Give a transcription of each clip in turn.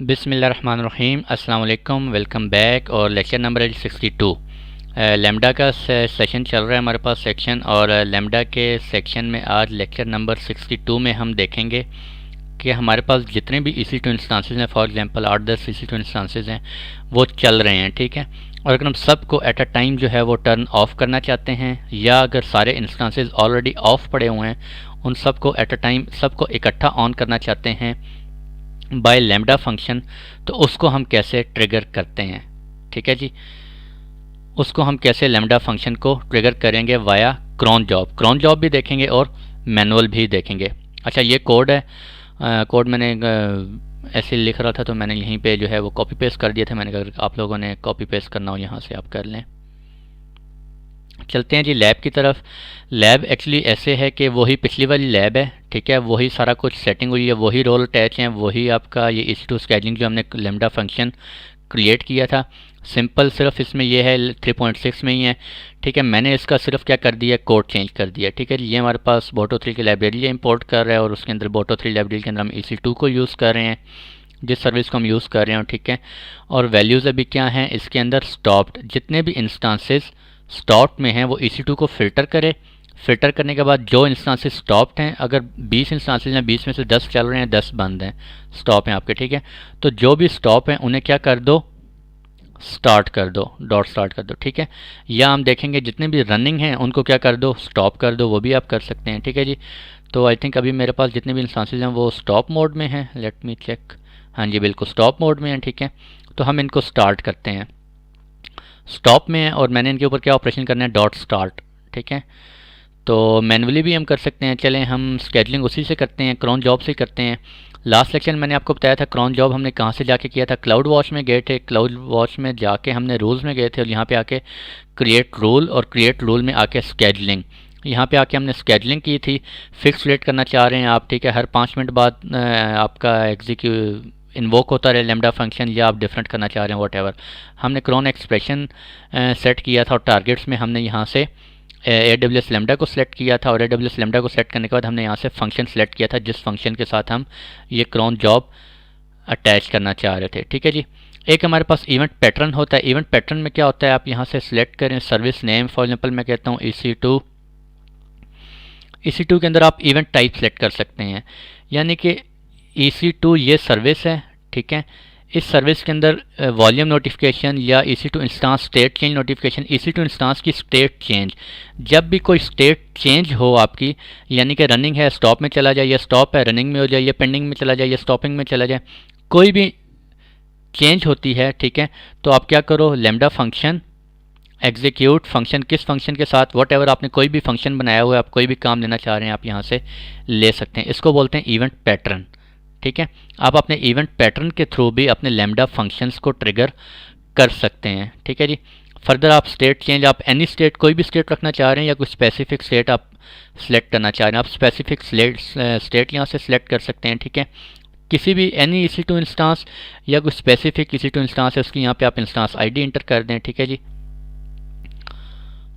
बिस्मिल्लाहिर्रहमानिर्रहीम अस्सलाम वालेकुम, वेलकम बैक। और लेक्चर नंबर 62 लेमडा का सेशन चल रहा है हमारे पास सेक्शन। और लेमडा के सेक्शन में आज लेक्चर नंबर 62 में हम देखेंगे कि हमारे पास जितने भी EC2 इंस्टांसेस हैं, फॉर एग्जांपल 8-10 EC2 इंस्टांसेस हैं वो चल रहे हैं, ठीक है। और अगर हम सबको एट अ टाइम जो है वो टर्न ऑफ करना चाहते हैं, या अगर सारे इंस्टांसेस ऑलरेडी ऑफ पड़े हुए हैं उन सबको एट अ टाइम सबको इकट्ठा ऑन करना चाहते हैं बाय लैम्डा फंक्शन, तो उसको हम कैसे ट्रिगर करते हैं, ठीक है जी। उसको हम कैसे लैम्डा फंक्शन को ट्रिगर करेंगे वाया क्रॉन जॉब भी देखेंगे और मैनुअल भी देखेंगे। अच्छा, ये कोड है, कोड मैंने ऐसे लिख रहा था तो मैंने यहीं पे जो है वो कॉपी पेस्ट कर दिया था। मैंने कहा आप लोगों ने कॉपी पेस्ट करना हो यहाँ से आप कर लें। चलते हैं जी लैब की तरफ। लैब एक्चुअली ऐसे है कि वही पिछली वाली लैब है, ठीक है। वही सारा कुछ सेटिंग हुई है, वही रोल अटैच हैं, वही आपका ये EC2 स्केजिंग जो हमने लैम्डा फंक्शन क्रिएट किया था। सिंपल सिर्फ इसमें ये है 3.6 में ही है, ठीक है। मैंने इसका सिर्फ क्या कर दिया, कोड चेंज कर दिया, ठीक है। ये हमारे पास बोटो3 की लाइब्रेरी इंपोर्ट कर रहा है और उसके अंदर बोटो3 लाइब्रेरी के अंदर हम EC2 को यूज़ कर रहे हैं, जिस सर्विस को हम यूज़ कर रहे हैं, ठीक है। और वैल्यूज़ अभी क्या हैं इसके अंदर, स्टॉप्ड, जितने भी इंस्टांसेस स्टॉप में हैं वो EC2 को फ़िल्टर करे। फ़िल्टर करने के बाद जो इंस्टांसेस स्टॉप्ड हैं, अगर 20 इंस्टांसेस हैं 20 में से 10 चल रहे हैं, 10 बंद हैं, स्टॉप हैं आपके, ठीक है। तो जो भी स्टॉप हैं उन्हें क्या कर दो, स्टार्ट कर दो, डॉट स्टार्ट कर दो, ठीक है। या हम देखेंगे जितने भी रनिंग हैं उनको क्या कर दो, स्टॉप कर दो, वो भी आप कर सकते हैं, ठीक है जी। तो आई थिंक अभी मेरे पास जितने भी इंस्टांसेस हैं वो स्टॉप मोड में हैं। लेट मी चेक, हाँ जी बिल्कुल स्टॉप मोड में हैं, ठीक है। तो हम इनको स्टार्ट करते हैं, स्टॉप में है और मैंने इनके ऊपर क्या ऑपरेशन करना है, डॉट स्टार्ट, ठीक है। तो मैनुअली भी हम कर सकते हैं। चलें हम स्केडलिंग उसी से करते हैं, क्रॉन जॉब से करते हैं। लास्ट लेक्चर मैंने आपको बताया था क्रॉन जॉब हमने कहाँ से जाके किया था, क्लाउड वॉच में गए थे। क्लाउड वॉच में जाके हमने रूल्स में गए थे और यहाँ पे आके क्रिएट रूल, और क्रिएट रूल में आके स्केडलिंग, यहाँ पे आके हमने स्केडलिंग की थी। फिक्स रेट करना चाह रहे हैं आप, ठीक है। हर 5 मिनट बाद आपका इन्वोक होता रहे लैम्डा फंक्शन, या आप डिफरेंट करना चाह रहे हैं वॉट। हमने क्रॉन एक्सप्रेशन सेट किया था और टारगेट्स में हमने यहाँ से AWS लैम्डा को सिलेक्ट किया था, और AWS लैम्डा को सिलेक्ट करने के बाद हमने यहाँ से फंक्शन सेलेक्ट किया था जिस फंक्शन के साथ हम ये क्रॉन जॉब अटैच करना चाह रहे थे, ठीक है जी। एक हमारे पास इवेंट पैटर्न होता है। इवेंट पैटर्न में क्या होता है, आप यहाँ से सिलेक्ट करें सर्विस नेम, फॉर एग्जांपल मैं कहता हूँ EC2 के अंदर आप इवेंट टाइप सेलेक्ट कर सकते हैं, यानी कि EC2 ये सर्विस है, ठीक है। इस सर्विस के अंदर वॉल्यूम नोटिफिकेशन या EC2 instance state change notification, EC2 instance की स्टेट चेंज, जब भी कोई स्टेट चेंज हो आपकी, यानी कि रनिंग है स्टॉप में चला जाए, या स्टॉप है रनिंग में हो जाए, या पेंडिंग में चला जाए, या स्टॉपिंग में चला जाए, कोई भी चेंज होती है, ठीक है। तो आप क्या करो, लैम्डा फंक्शन एग्जीक्यूट, फंक्शन किस फंक्शन के साथ, वट एवर आपने कोई भी फंक्शन बनाया हुआ है, आप कोई भी काम लेना चाह रहे हैं आप यहाँ से ले सकते हैं। इसको बोलते हैं इवेंट पैटर्न, ठीक है। आप अपने इवेंट पैटर्न के थ्रू भी अपने लैम्डा फंक्शंस को ट्रिगर कर सकते हैं, ठीक है जी। फर्दर आप स्टेट चेंज, आप एनी स्टेट, कोई भी स्टेट रखना चाह रहे हैं या कोई स्पेसिफिक स्टेट आप सिलेक्ट करना चाह रहे हैं, आप स्पेसिफिक स्टेट यहाँ से सिलेक्ट कर सकते हैं, ठीक है। किसी भी एनी EC2 इंस्टांस या कोई स्पेसिफिक EC2 इंस्टांस है उसकी यहाँ पे आप इंस्टांस ID इंटर कर दें, ठीक है जी।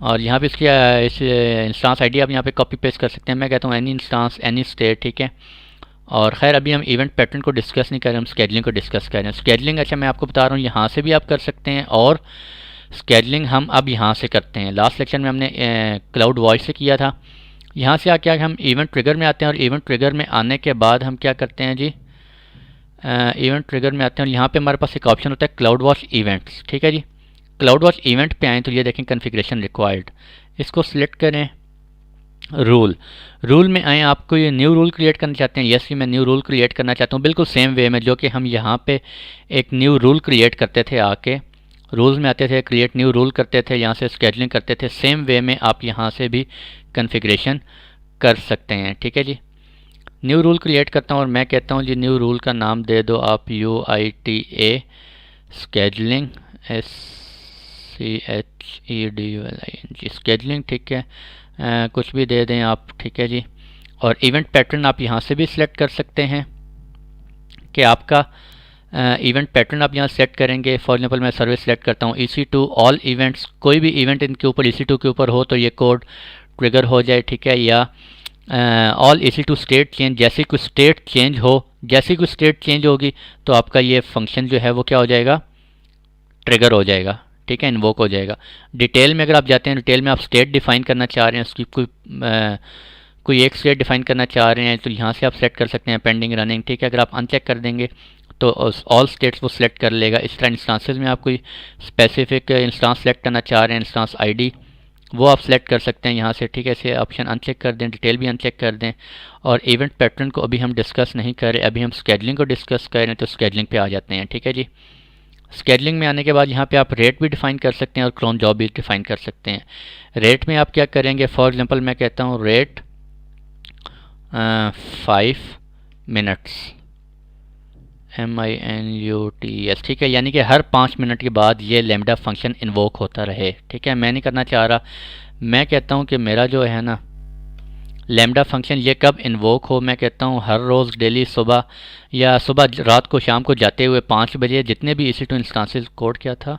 और यहाँ पे इसकी इस इंस्टांस ID आप यहाँ पे कॉपी पेस्ट कर सकते हैं। मैं कहता हूँ एनी इंस्टांस एनी स्टेट, ठीक है। और खैर अभी हम इवेंट पैटर्न को डिस्कस नहीं कर रहे, हम स्केडलिंग को डिस्कस कर रहे हैं। स्केडलिंग अच्छा मैं आपको बता रहा हूँ यहाँ से भी आप कर सकते हैं, और स्केडलिंग हम अब यहाँ से करते हैं। लास्ट लेक्चर में हमने क्लाउड वॉइस से किया था। यहाँ से आके हम इवेंट ट्रिगर में आते हैं, और इवेंट ट्रिगर में आने के बाद हम क्या करते हैं जी, इवेंट ट्रिगर में आते हैं और यहाँ पे हमारे पास एक ऑप्शन होता है क्लाउड वॉच इवेंट्स, ठीक है जी। क्लाउड वॉच इवेंट पे आएँ तो ये देखें कन्फिग्रेशन रिक्वायर्ड, इसको सिलेक्ट करें। रूल में आए, आपको ये न्यू रूल क्रिएट करना चाहते हैं, यस कि मैं न्यू रूल क्रिएट करना चाहता हूँ, बिल्कुल सेम वे में जो कि हम यहाँ पे एक न्यू रूल क्रिएट करते थे, आके रूल्स में आते थे, क्रिएट न्यू रूल करते थे, यहाँ से स्केडलिंग करते थे, सेम वे में आप यहाँ से भी कन्फिग्रेशन कर सकते हैं, ठीक है जी। न्यू रूल क्रिएट करता हूँ और मैं कहता हूँ जी न्यू रूल का नाम दे दो आप UITA स्केडलिंग, SCHEDULING स्केडलिंग, ठीक है। कुछ भी दे दें आप, ठीक है जी। और इवेंट पैटर्न आप यहाँ से भी सिलेक्ट कर सकते हैं कि आपका इवेंट पैटर्न आप यहाँ सेट करेंगे। फॉर एग्जांपल मैं सर्विस सेलेक्ट करता हूँ EC2 ऑल इवेंट्स, कोई भी इवेंट इनके ऊपर EC2 के ऊपर हो तो ये कोड ट्रिगर हो जाए, ठीक है। या ऑल EC2 स्टेट चेंज, जैसे कोई स्टेट चेंज हो जैसे ही कोई स्टेट चेंज होगी तो आपका ये फंक्शन जो है वो क्या हो जाएगा, ट्रिगर हो जाएगा, ठीक है, इन्वोक हो जाएगा। डिटेल में अगर आप जाते हैं, डिटेल में आप स्टेट डिफाइन करना चाह रहे हैं, उसकी कोई एक स्टेट डिफाइन करना चाह रहे हैं तो यहाँ से आप सेलेक्ट कर सकते हैं पेंडिंग रनिंग, ठीक है। अगर आप अनचेक कर देंगे तो ऑल स्टेट्स वो सिलेक्ट कर लेगा। इस तरह इंस्टांसेस में आप कोई स्पेसिफिक इंस्टांस सेलेक्ट करना चाह रहे हैं, इंस्टांस आईडी, वो आप सेलेक्ट कर सकते हैं यहाँ से, ठीक है। ऐसे ऑप्शन अनचेक कर दें, डिटेल भी अनचेक कर दें। और इवेंट पैटर्न को अभी हम डिस्कस नहीं कर रहे, अभी हम स्केडलिंग को डिस्कस कर रहे हैं, तो स्केडलिंग पे आ जाते हैं, ठीक है जी। स्केडलिंग में आने के बाद यहाँ पे आप रेट भी डिफाइन कर सकते हैं और क्रोन जॉब भी डिफाइन कर सकते हैं। रेट में आप क्या करेंगे, फॉर एग्जांपल मैं कहता हूँ रेट 5 मिनट्स, MINUTS, ठीक है, यानी कि हर 5 मिनट के बाद ये लैम्डा फंक्शन इन्वोक होता रहे, ठीक है। मैं नहीं करना चाह रहा, मैं कहता हूँ कि मेरा जो है ना लैम्डा फंक्शन ये कब इन्वोक हो, मैं कहता हूँ हर रोज़ डेली सुबह या सुबह रात को शाम को जाते हुए 5 बजे जितने भी EC2 इंस्टांसेस, कोड क्या था,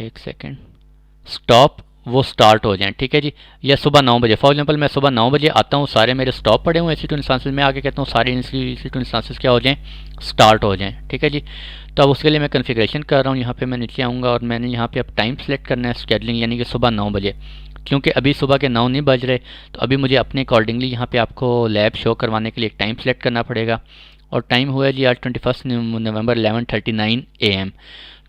एक सेकेंड, स्टॉप, वो स्टार्ट हो जाएं, ठीक है जी। या सुबह 9 बजे, फॉर एग्जांपल मैं सुबह 9 बजे आता हूँ, सारे मेरे स्टॉप पड़े हुए हैं EC2 इंस्टांसेस, मैं आगे कहता हूँ सारे EC2 इंस्टांसेस क्या हो जाएं, स्टार्ट हो जाएं, ठीक है जी। तो अब उसके लिए मैं कॉन्फ़िगरेशन कर रहा हूँ, यहाँ पे मैं नीचे आऊँगा और मैंने यहाँ पे अब टाइम सेलेक्ट करना है स्केडलिंग, यानी कि सुबह 9 बजे, क्योंकि अभी सुबह के 9 नहीं बज रहे, तो अभी मुझे अपने अकॉर्डिंगली यहाँ पे आपको लैब शो करवाने के लिए एक टाइम सेलेक्ट करना पड़ेगा। और टाइम हुआ है जी आज 21 नवंबर 11:39 AM।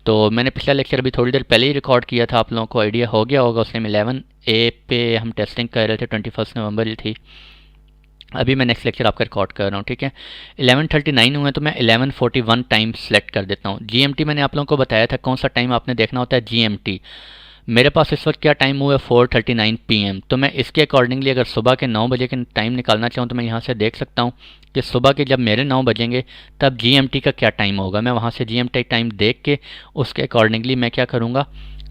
तो मैंने पिछला लेक्चर अभी थोड़ी देर पहले ही रिकॉर्ड किया था, आप लोगों को आइडिया हो गया होगा, उसमें 11 A पे हम टेस्टिंग कर रहे थे, 21 नवंबर ही थी। अभी मैं नेक्स्ट लेक्चर आपका रिकॉर्ड कर रहा हूँ, ठीक है। 11:39 हुए तो मैं 11:41 टाइम सेलेक्ट कर देता हूँ। GMT मैंने आप लोगों को बताया था कौन सा टाइम आपने देखना होता है, GMT। मेरे पास इस वक्त क्या टाइम हुआ है, 4:39 PM। तो मैं इसके अकॉर्डिंगली अगर सुबह के 9 बजे के टाइम निकालना चाहूँ तो मैं यहाँ से देख सकता हूँ कि सुबह के जब मेरे 9 बजेंगे तब GMT का क्या टाइम होगा। मैं वहाँ से GMT टाइम देख के उसके अकॉर्डिंगली मैं क्या करूँगा,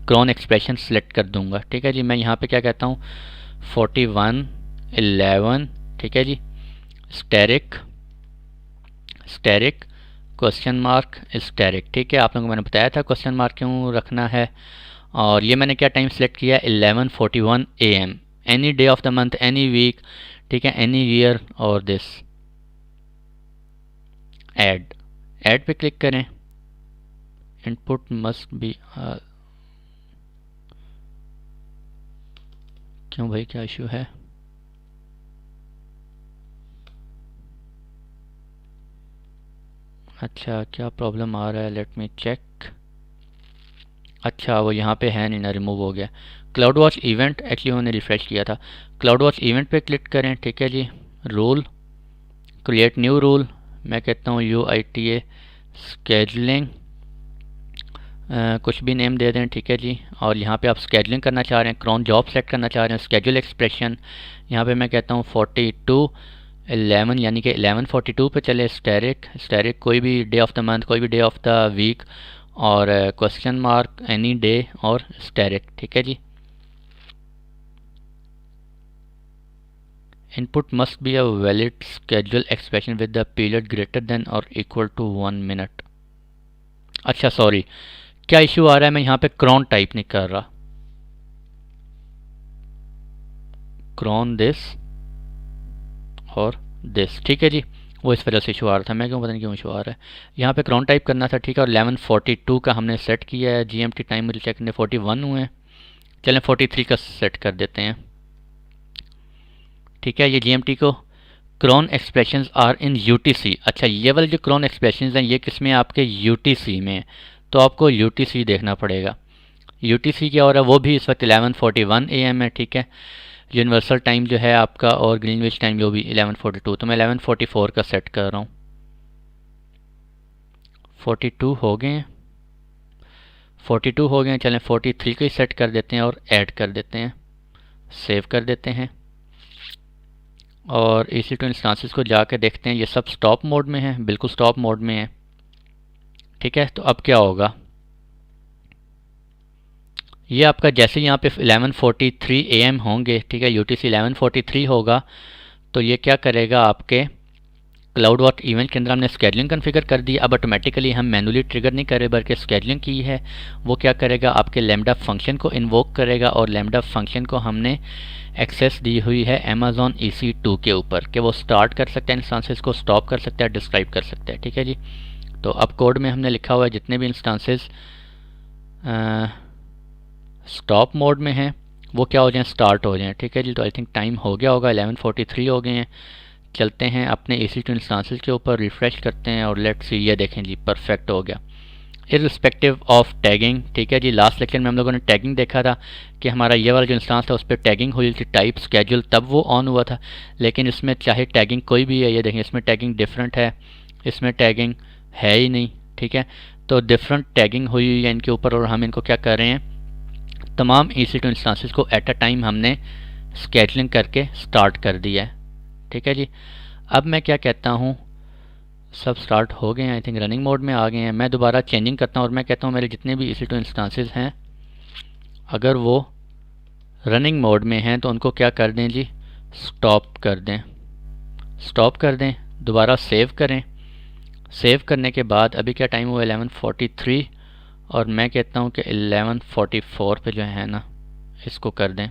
क्रोन एक्सप्रेशन सेलेक्ट कर दूँगा, ठीक है जी। मैं यहाँ पे क्या कहता हूँ 41:11, ठीक है जी, asterisk asterisk question mark asterisk, ठीक है। आप लोगों को मैंने बताया था क्वेश्चन मार्क क्यों रखना है। और ये मैंने क्या टाइम सेलेक्ट किया, 11:41 AM, any day of the month, any week, ठीक है, एनी ईयर। और दिस ऐड पे क्लिक करें, इनपुट मस्ट बी, क्यों भाई क्या इशू है, अच्छा क्या प्रॉब्लम आ रहा है, लेट मी चेक। अच्छा वो यहाँ पे है नहीं ना, रिमूव हो गया। क्लाउड वॉच इवेंट एक्चुअली मैंने रिफ्रेश किया था, क्लाउड वॉच इवेंट पे क्लिक करें, ठीक है जी। रूल, क्रिएट न्यू रूल, मैं कहता हूँ UITA स्केडलिंग, कुछ भी नेम दे दें, ठीक है जी। और यहाँ पे आप स्केडलिंग करना चाह रहे हैं, क्रोन जॉब सेलेक्ट करना चाह रहे हैं, स्केड्यूल एक्सप्रेशन, यहाँ पे मैं कहता हूँ 42:11, यानी कि 11:42 पे चले। स्टेरिक कोई भी डे ऑफ द मंथ, कोई भी डे ऑफ द वीक, और क्वेश्चन मार्क एनी डे, और स्टेरिक, ठीक है जी। Input must be a valid schedule expression with the period greater than और इक्वल टू 1 मिनट। अच्छा सॉरी, क्या इशू आ रहा है, मैं यहाँ पे क्रोन टाइप नहीं कर रहा, क्रोन दिस और दिस, ठीक है जी। वो इस वजह से इशू आ रहा था, मैं क्यों पता नहीं क्यों इशू आ रहा है। यहाँ पे क्रोन टाइप करना था, ठीक है। और 11:42 का हमने सेट किया है, GMT टाइम मुझे चेक करने 41 हुए हैं, चलें 43 का सेट कर देते हैं, ठीक है। ये GMT को cron expressions are in UTC। अच्छा ये वाले जो क्रोन एक्सप्रेशंस हैं ये किस में, आपके UTC में है, तो आपको UTC देखना पड़ेगा। UTC क्या हो रहा है, वो भी इस वक्त 11:41 AM है, ठीक है। यूनिवर्सल टाइम जो है आपका और ग्रीनविच टाइम जो भी 11:42, तो मैं 11:44 का सेट कर रहा हूँ। 42 हो गए हैं, 42 हो गए हैं, चलें 43 का ही सेट कर देते हैं और ऐड कर देते हैं, सेव कर देते हैं। और EC2 इंस्टांसेस को जाकर देखते हैं, ये सब स्टॉप मोड में है, बिल्कुल स्टॉप मोड में है, ठीक है। तो अब क्या होगा, ये आपका जैसे यहाँ पे 11:43 AM होंगे, ठीक है, UTC 11:43 होगा, तो ये क्या करेगा आपके क्लाउड वॉच इवेंट के अंदर हमने स्केडुलिंग कॉन्फ़िगर कर दी। अब ऑटोमेटिकली हम मैनुअली ट्रिगर नहीं कर रहे बल्कि स्केडुलिंग की है। वो क्या करेगा, आपके लैम्डा फंक्शन को इन्वोक करेगा और लैम्डा फंक्शन को हमने एक्सेस दी हुई है अमेज़ॉन EC2 के ऊपर कि वो स्टार्ट कर सकता है इंस्टांसेस को, स्टॉप कर सकता है, डिस्क्राइब कर सकता है। ठीक है जी। तो अब कोड में हमने लिखा हुआ है जितने भी इंस्टांसेस स्टॉप मोड में हैं वो क्या हो जाएं, स्टार्ट हो जाएं। ठीक है जी। तो आई थिंक टाइम हो गया होगा, 11:43 हो गए हैं। चलते हैं अपने EC2 इंस्टांसेस के ऊपर, रिफ़्रेश करते हैं और लेट्स सी, ये देखें जी परफेक्ट हो गया इर्रिस्पेक्टिव ऑफ टैगिंग। ठीक है जी। लास्ट लेक्चर में हम लोगों ने टैगिंग देखा था कि हमारा ये वाला जो इंस्टांस था उस पर टैगिंग हुई थी, टाइप स्केड्यूल, तब वो ऑन हुआ था। लेकिन इसमें चाहे टैगिंग कोई भी है, ये देखें इसमें टैगिंग डिफरेंट है, इसमें टैगिंग है ही नहीं। ठीक है। तो डिफरेंट टैगिंग हुई है इनके ऊपर और हम इनको क्या कर रहे हैं, तमाम EC2 इंस्टांसेस को एट अ टाइम हमने स्केडुलिंग करके स्टार्ट कर दिया है। ठीक है जी। अब मैं क्या कहता हूँ, सब स्टार्ट हो गए हैं, आई थिंक रनिंग मोड में आ गए हैं। मैं दोबारा चेंजिंग करता हूँ और मैं कहता हूँ मेरे जितने भी EC2 इंस्टांसेस हैं अगर वो रनिंग मोड में हैं तो उनको क्या कर दें जी, स्टॉप कर दें, स्टॉप कर दें, दोबारा सेव करें। सेव करने के बाद अभी क्या टाइम हुआ, 11:43, और मैं कहता हूँ कि 11:44 पे जो है ना इसको कर दें।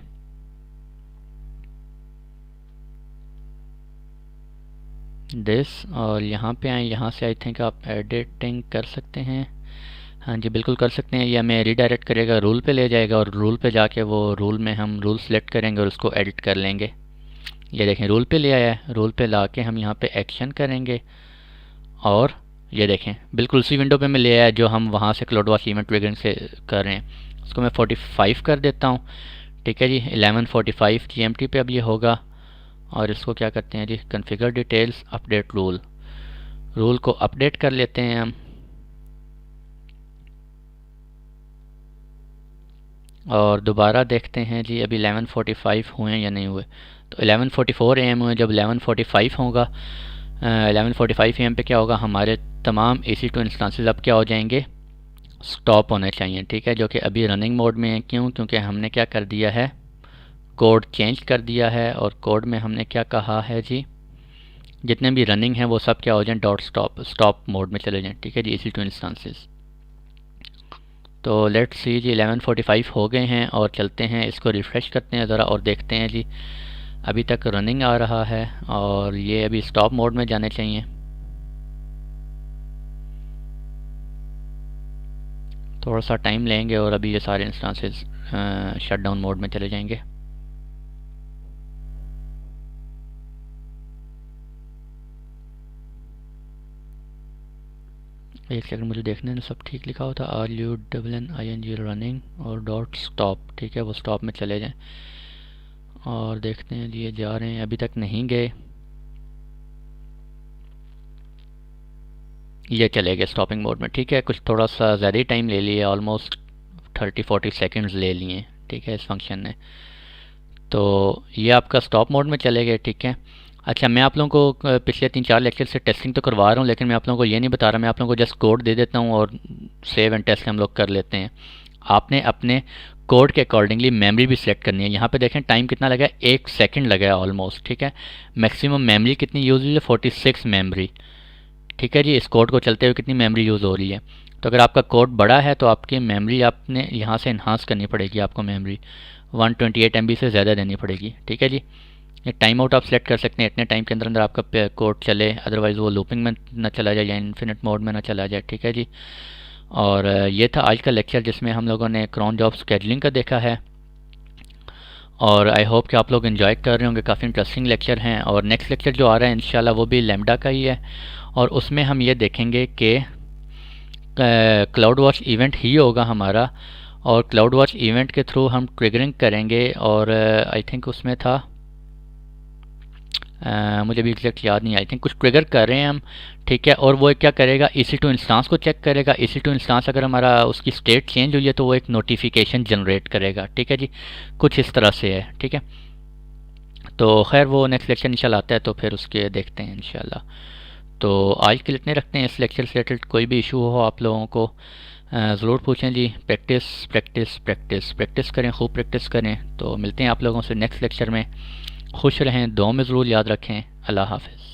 दिस, और यहाँ पे आए, यहाँ से आई थिंक आप एडिटिंग कर सकते हैं। हाँ जी बिल्कुल कर सकते हैं। ये हमें रीडायरेक्ट करेगा, रूल पे ले जाएगा और रूल पे जाके वो रूल में हम रूल सेलेक्ट करेंगे और उसको एडिट कर लेंगे। ये देखें रूल पे ले आया है, रूल पे ला के हम यहाँ पे एक्शन करेंगे और ये देखें बिल्कुल उसी विंडो पे मैं ले आया जो हम वहाँ से क्लाउड वॉच इवेंट ट्रिगरिंग से कर रहे हैं। उसको मैं 45 कर देता हूँ। ठीक है जी। 11:45 GMT पे अब ये होगा और इसको क्या करते हैं जी, configure details, update rule, rule को अपडेट कर लेते हैं हम और दोबारा देखते हैं जी अभी 11:45 हुए हैं या नहीं हुए। तो 11:44 AM हुए। जब 11:45 होगा 11:45 AM पे क्या होगा, हमारे तमाम EC2 इंस्टांसेस अब क्या हो जाएंगे, स्टॉप होने चाहिए। ठीक है। जो कि अभी रनिंग मोड में है। क्यों, क्योंकि हमने क्या कर दिया है, कोड चेंज कर दिया है और कोड में हमने क्या कहा है जी, जितने भी रनिंग हैं वो सब क्या हो जाएं, डॉट स्टॉप, स्टॉप मोड में चले जाएं। ठीक है जी। EC2 instances. तो लेट्स सी जी 11:45 हो गए हैं और चलते हैं इसको रिफ़्रेश करते हैं ज़रा और देखते हैं जी अभी तक रनिंग आ रहा है और ये अभी स्टॉप मोड में जाने चाहिए। थोड़ा सा टाइम लेंगे और अभी ये सारे इंस्टांसेस शट डाउन मोड में चले जाएंगे। एक सेकंड मुझे देखने में सब ठीक लिखा होता, RUNNING रनिंग और डॉट स्टॉप। ठीक है। वो स्टॉप में चले जाएं और देखते हैं ये जा रहे हैं, अभी तक नहीं गए, ये चले गए स्टॉपिंग मोड में। ठीक है। कुछ थोड़ा सा ज़्यादा ही टाइम ले लिया, ऑलमोस्ट 30-40 सेकेंड्स ले लिए। ठीक है इस फंक्शन ने। तो ये आपका स्टॉप मोड में चले गए। ठीक है। अच्छा, मैं आप लोगों को पिछले 3-4 लेक्चर से टेस्टिंग तो करवा रहा हूँ लेकिन मैं आप लोगों को ये नहीं बता रहा, मैं आप लोगों को जस्ट कोड दे देता हूँ और सेव एंड टेस्ट हम लोग कर लेते हैं। आपने अपने कोड के अकॉर्डिंगली मेमोरी भी सिलेक्ट करनी है। यहाँ पे देखें टाइम कितना लगा है, 1 सेकंड लगा है ऑलमोस्ट। ठीक है। मैक्सिमम मेमोरी कितनी यूज़ हुई है, 46 मेमोरी। ठीक है जी। इस कोड को चलते हुए कितनी मेमोरी यूज़ हो रही है। तो अगर आपका कोड बड़ा है तो आपकी मेमोरी आपने यहाँ से इन्हांस करनी पड़ेगी, आपको मेमोरी 128 MB से ज़्यादा देनी पड़ेगी। ठीक है जी। ये टाइम आउट आप सेलेक्ट कर सकते हैं, इतने टाइम के अंदर अंदर आपका कोड चले, अदरवाइज़ वो लूपिंग में ना चला जाए या इन्फिनिट मोड में ना चला जाए। ठीक है जी। और ये था आज का लेक्चर जिसमें हम लोगों ने क्रॉन जॉब स्केडुलिंग का देखा है और आई होप कि आप लोग एंजॉय कर रहे होंगे। काफ़ी इंटरेस्टिंग लेक्चर हैं और नेक्स्ट लेक्चर जो आ रहा है इंशाल्लाह वो भी लैम्डा का ही है और उसमें हम ये देखेंगे कि क्लाउड वॉच इवेंट ही होगा हमारा और क्लाउड वॉच इवेंट के थ्रू हम ट्रिगरिंग करेंगे और आई थिंक उसमें था मुझे भी एग्जैक्ट याद नहीं, आई थिंक कुछ ट्रिगर कर रहे हैं हम। ठीक है। और वो क्या करेगा, EC2 इंस्टांस को चेक करेगा। EC2 इंस्टांस अगर हमारा उसकी स्टेट चेंज हुई है तो वो एक नोटिफिकेशन जनरेट करेगा। ठीक है जी। कुछ इस तरह से है। ठीक है। तो खैर वो नेक्स्ट लेक्चर इंशाल्लाह आता है तो फिर उसके देखते हैं इंशाल्लाह। तो आज के लिए इतने रखते हैं। इस लेक्चर से रिलेटेड कोई भी इशू हो आप लोगों को ज़रूर पूछें जी। प्रैक्टिस प्रैक्टिस प्रैक्टिस प्रैक्टिस करें, खूब प्रैक्टिस करें। तो मिलते हैं आप लोगों से नेक्स्ट लेक्चर में। खुश रहें, दुआ में ज़रूर याद रखें। अल्लाह हाफ़िज़।